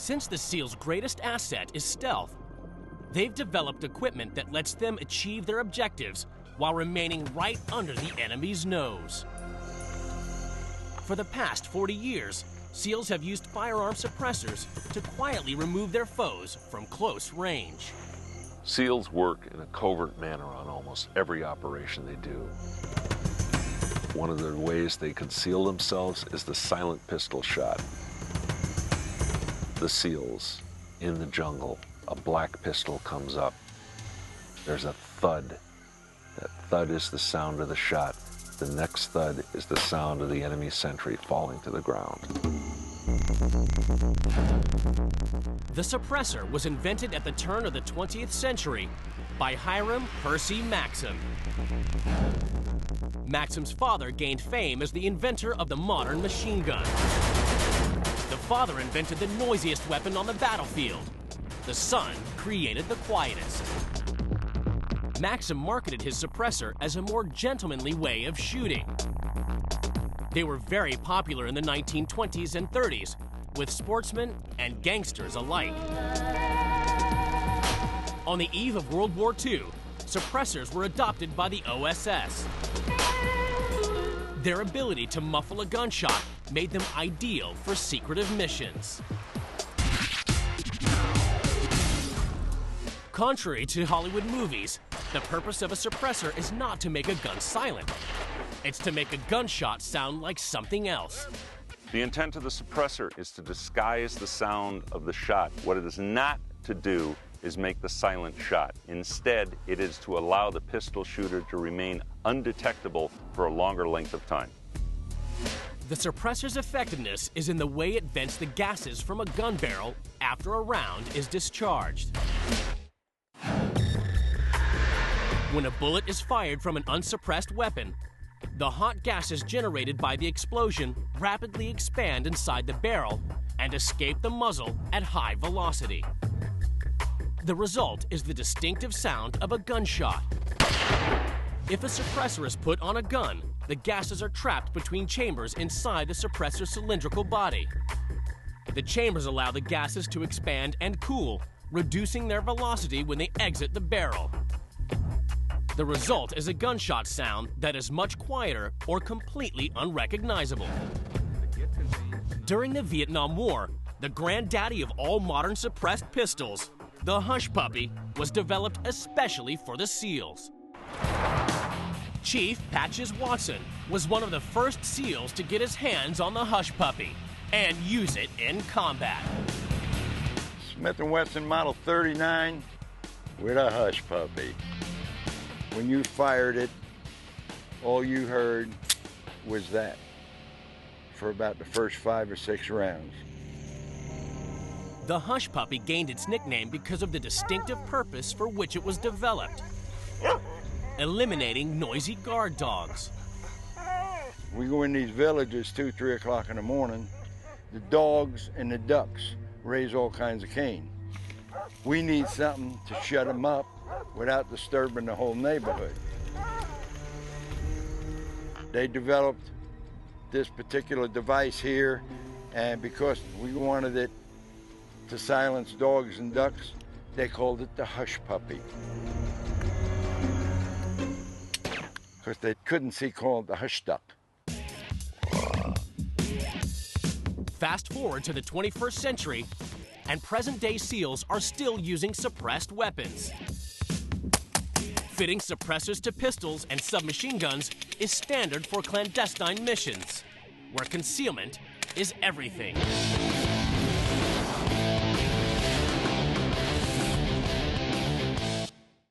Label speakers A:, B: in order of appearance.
A: Since the SEALs' greatest asset is stealth, they've developed equipment that lets them achieve their objectives while remaining right under the enemy's nose. For the past 40 years, SEALs have used firearm suppressors to quietly remove their foes from close range.
B: SEALs work in a covert manner on almost every operation they do. One of the ways they conceal themselves is the silent pistol shot. The SEALs, in the jungle, a black pistol comes up. There's a thud. That thud is the sound of the shot. The next thud is the sound of the enemy sentry falling to the ground.
A: The suppressor was invented at the turn of the 20th century by Hiram Percy Maxim. Maxim's father gained fame as the inventor of the modern machine gun. The father invented the noisiest weapon on the battlefield. The son created the quietest. Maxim marketed his suppressor as a more gentlemanly way of shooting. They were very popular in the 1920s and 30s, with sportsmen and gangsters alike. On the eve of World War II, suppressors were adopted by the OSS. Their ability to muffle a gunshot made them ideal for secretive missions. Contrary to Hollywood movies, the purpose of a suppressor is not to make a gun silent. It's to make a gunshot sound like something else.
B: The intent of the suppressor is to disguise the sound of the shot. What it is not to do is make the silent shot. Instead, it is to allow the pistol shooter to remain undetectable for a longer length of time.
A: The suppressor's effectiveness is in the way it vents the gases from a gun barrel after a round is discharged. When a bullet is fired from an unsuppressed weapon, the hot gases generated by the explosion rapidly expand inside the barrel and escape the muzzle at high velocity. The result is the distinctive sound of a gunshot. If a suppressor is put on a gun, the gases are trapped between chambers inside the suppressor's cylindrical body. The chambers allow the gases to expand and cool, reducing their velocity when they exit the barrel. The result is a gunshot sound that is much quieter or completely unrecognizable. During the Vietnam War, the granddaddy of all modern suppressed pistols, the Hush Puppy, was developed especially for the SEALs. Chief Patches Watson was one of the first SEALs to get his hands on the Hush Puppy and use it in combat.
C: Smith & Wesson Model 39 with a Hush Puppy. When you fired it, all you heard was that for about the first 5 or 6 rounds.
A: The Hush Puppy gained its nickname because of the distinctive purpose for which it was developed: eliminating noisy guard dogs.
C: We go in these villages 2, 3 o'clock in the morning. The dogs and the ducks raise all kinds of cane. We need something to shut them up without disturbing the whole neighborhood. They developed this particular device here, and because we wanted it to silence dogs and ducks, they called it the Hush Puppy. Because they couldn't see called the Hush Duck.
A: Fast forward to the 21st century, and present-day SEALs are still using suppressed weapons. Fitting suppressors to pistols and submachine guns is standard for clandestine missions, where concealment is everything.